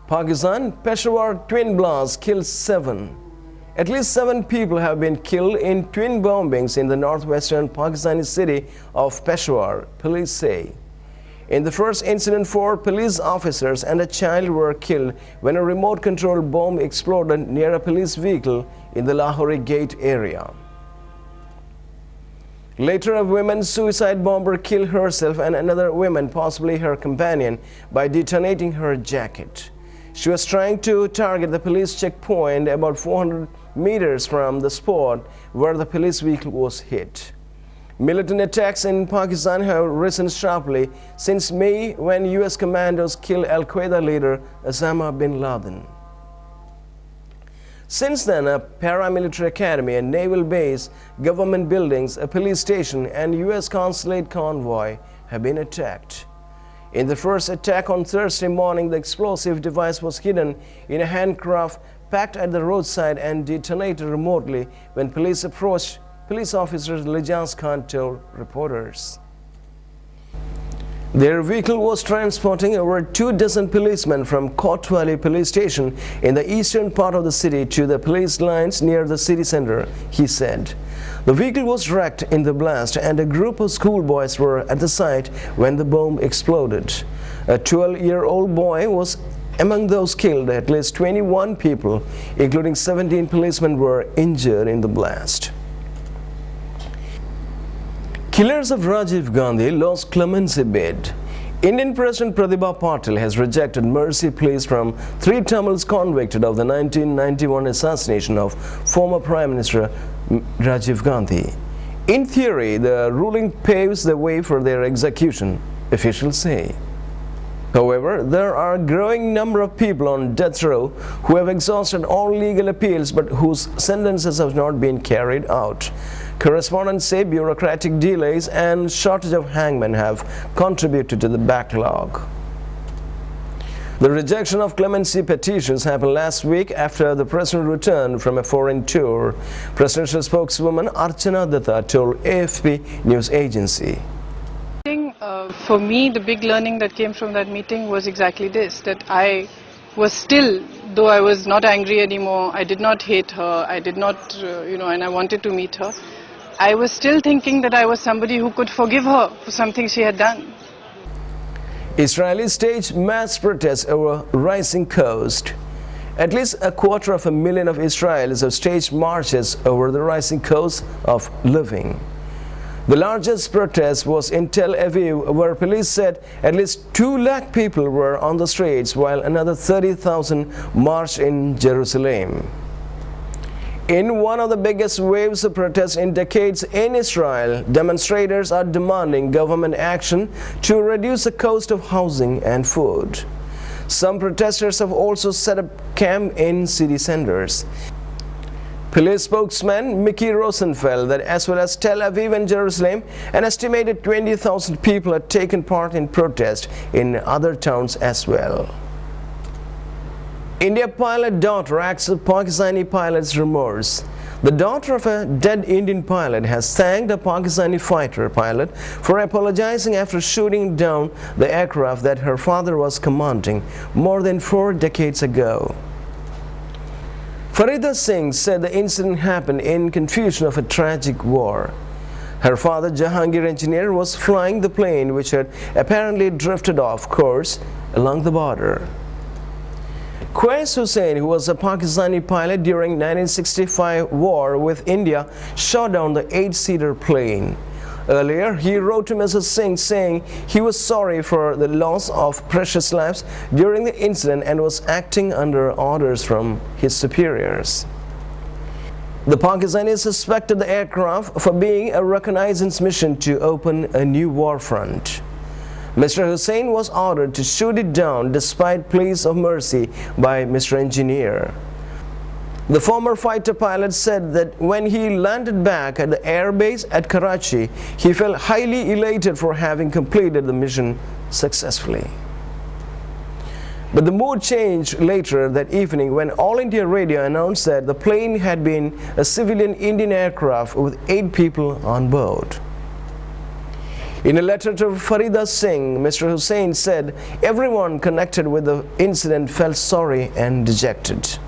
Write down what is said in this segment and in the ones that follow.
Pakistan, Peshawar twin blast kills 7. At least 7 people have been killed in twin bombings in the northwestern Pakistani city of Peshawar, police say. In the first incident, 4 police officers and a child were killed when a remote-controlled bomb exploded near a police vehicle in the Lahori Gate area. Later, a women's suicide bomber killed herself and another woman, possibly her companion, by detonating her jacket. She was trying to target the police checkpoint about 400 meters from the spot where the police vehicle was hit. Militant attacks in Pakistan have risen sharply since May, when U.S. commandos killed Al-Qaeda leader Osama bin Laden. Since then, a paramilitary academy, a naval base, government buildings, a police station, and U.S. consulate convoy have been attacked. In the first attack on Thursday morning, the explosive device was hidden in a handcraft packed at the roadside and detonated remotely when police approached. Police officer Lijaz Khan told reporters. Their vehicle was transporting over 24 policemen from Kotwali police station in the eastern part of the city to the police lines near the city center, he said. The vehicle was wrecked in the blast and a group of schoolboys were at the site when the bomb exploded. A 12-year-old boy was among those killed. At least 21 people, including 17 policemen, were injured in the blast. Killers of Rajiv Gandhi lost clemency bid. Indian President Pratibha Patil has rejected mercy pleas from 3 Tamils convicted of the 1991 assassination of former Prime Minister Rajiv Gandhi. In theory, the ruling paves the way for their execution, officials say. However, there are a growing number of people on death row who have exhausted all legal appeals but whose sentences have not been carried out. Correspondents say bureaucratic delays and shortage of hangmen have contributed to the backlog. The rejection of clemency petitions happened last week after the president returned from a foreign tour, presidential spokeswoman Archana Datta told AFP news agency. For me, the big learning that came from that meeting was exactly this, that I was still, though I was not angry anymore, I did not hate her, I did not, and I wanted to meet her, I was still thinking that I was somebody who could forgive her for something she had done. Israelis staged mass protests over rising cost. At least 250,000 of Israelis have staged marches over the rising cost of living. The largest protest was in Tel Aviv, where police said at least 2 lakh people were on the streets, while another 30,000 marched in Jerusalem. In one of the biggest waves of protests in decades in Israel, demonstrators are demanding government action to reduce the cost of housing and food. Some protesters have also set up camp in city centers. Police spokesman Mickey Rosenfeld that as well as Tel Aviv and Jerusalem, an estimated 20,000 people have taken part in protest in other towns as well. India pilot daughter acts of Pakistani pilot's remorse. The daughter of a dead Indian pilot has thanked a Pakistani fighter pilot for apologizing after shooting down the aircraft that her father was commanding more than 4 decades ago. Farida Singh said the incident happened in confusion of a tragic war. Her father, Jahangir Engineer, was flying the plane which had apparently drifted off course along the border. Qais Hussain, who was a Pakistani pilot during 1965 war with India, shot down the 8-seater plane. Earlier, he wrote to Mrs. Singh saying he was sorry for the loss of precious lives during the incident and was acting under orders from his superiors. The Pakistanis suspected the aircraft for being a reconnaissance mission to open a new war front. Mr. Hussain was ordered to shoot it down despite pleas of mercy by Mr. Engineer. The former fighter pilot said that when he landed back at the air base at Karachi, he felt highly elated for having completed the mission successfully. But the mood changed later that evening when All India Radio announced that the plane had been a civilian Indian aircraft with 8 people on board. In a letter to Farida Singh, Mr. Hussain said everyone connected with the incident felt sorry and dejected.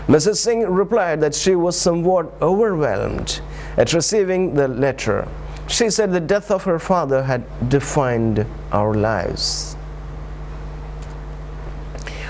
Mrs. Singh replied that she was somewhat overwhelmed at receiving the letter. She said the death of her father had defined our lives.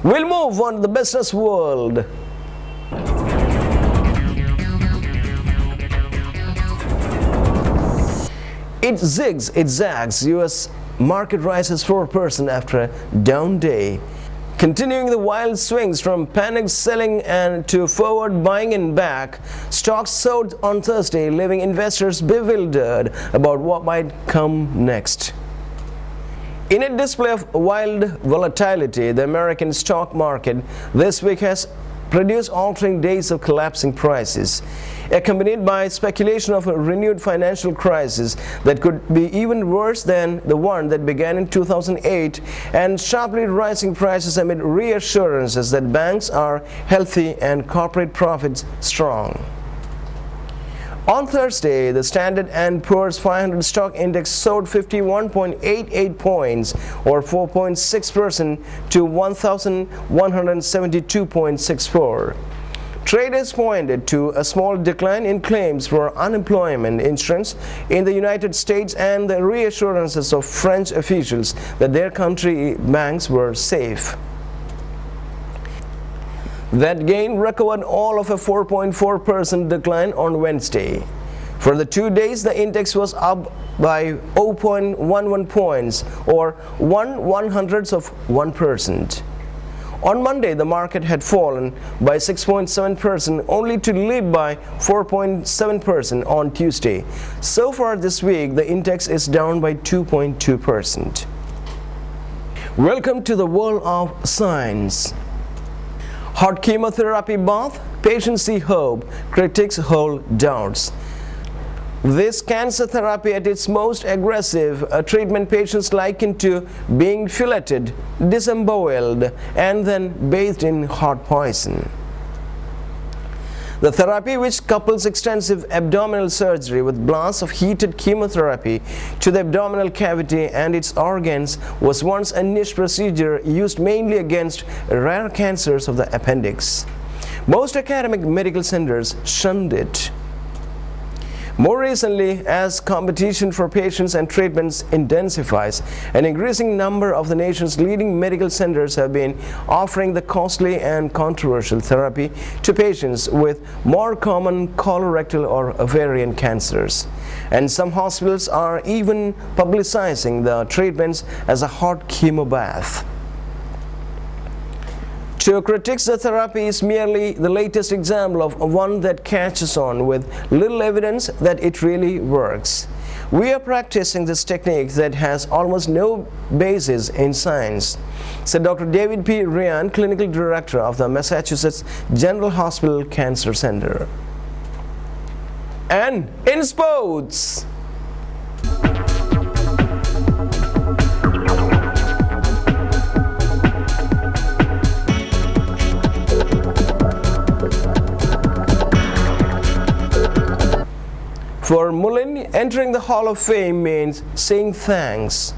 We'll move on to the business world. It zigs, it zags. U.S. market rises 4% after a down day. Continuing the wild swings from panic selling and to forward buying and back, stocks soared on Thursday, leaving investors bewildered about what might come next. In a display of wild volatility, the American stock market this week has produced altering days of collapsing prices, accompanied by speculation of a renewed financial crisis that could be even worse than the one that began in 2008, and sharply rising prices amid reassurances that banks are healthy and corporate profits strong. On Thursday, the Standard & Poor's 500 stock index soared 51.88 points or 4.6% to 1,172.64. Traders pointed to a small decline in claims for unemployment insurance in the United States and the reassurances of French officials that their country banks were safe. That gain recovered all of a 4.4% decline on Wednesday. For the 2 days, the index was up by 0.11 points or 1/100%. On Monday, the market had fallen by 6.7%, only to leap by 4.7% on Tuesday. So far this week, the index is down by 2.2%. Welcome to the world of science. Hot chemotherapy bath, patients see hope, critics hold doubts. This cancer therapy at its most aggressive, treatment patients liken to being filleted, disemboweled, and then bathed in hot poison. The therapy, which couples extensive abdominal surgery with blasts of heated chemotherapy to the abdominal cavity and its organs, was once a niche procedure used mainly against rare cancers of the appendix. Most academic medical centers shunned it. More recently, as competition for patients and treatments intensifies, an increasing number of the nation's leading medical centers have been offering the costly and controversial therapy to patients with more common colorectal or ovarian cancers. And some hospitals are even publicizing the treatments as a hot chemo bath. To critics, the therapy is merely the latest example of one that catches on with little evidence that it really works. We are practicing this technique that has almost no basis in science, said Dr. David P. Ryan, clinical director of the Massachusetts General Hospital Cancer Center. And in sports, for Mullin, entering the Hall of Fame means saying thanks.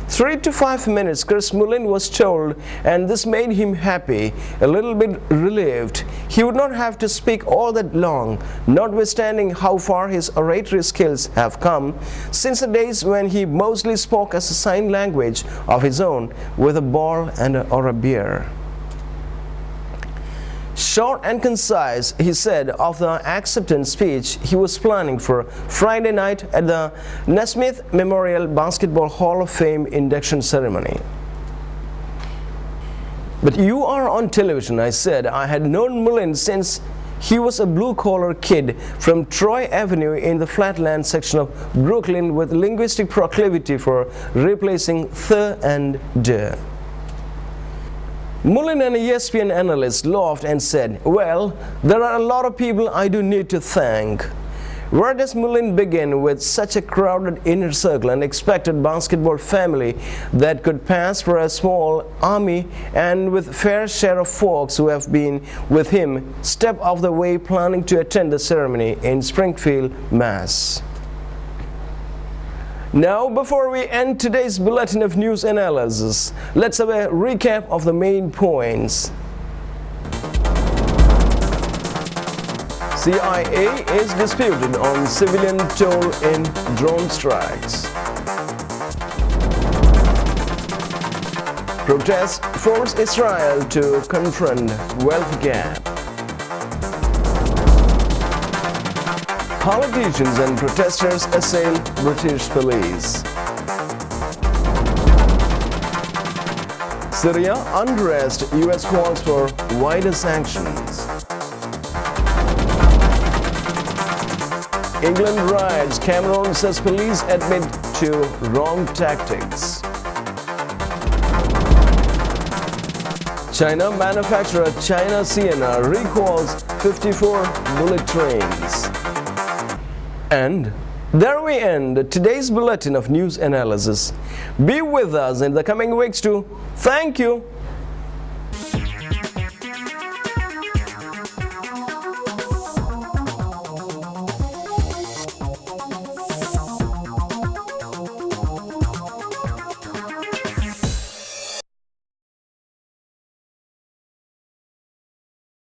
3 to 5 minutes, Chris Mullin was told, and this made him happy, a little bit relieved. He would not have to speak all that long, notwithstanding how far his oratory skills have come since the days when he mostly spoke as a sign language of his own with a ball or a beer. Short and concise, he said of the acceptance speech he was planning for Friday night at the Naismith Memorial Basketball Hall of Fame induction ceremony. But you are on television, I said. I had known Mullin since he was a blue-collar kid from Troy Avenue in the Flatland section of Brooklyn with linguistic proclivity for replacing th and d. Mullin, an ESPN analyst, laughed and said, well, there are a lot of people I do need to thank. Where does Mullin begin with such a crowded inner circle and expected basketball family that could pass for a small army, and with fair share of folks who have been with him step off the way planning to attend the ceremony in Springfield, Mass. Now, before we end today's bulletin of news analysis, let's have a recap of the main points. C.I.A. is disputed on civilian toll in drone strikes. Protests force Israel to confront wealth gap. Politicians and protesters assail British police. Syria unrest, US calls for wider sanctions. England riots, Cameroon says police admit to wrong tactics. China manufacturer China CNR recalls 54 bullet trains. And there we end today's bulletin of news analysis. Be with us in the coming weeks too. Thank you.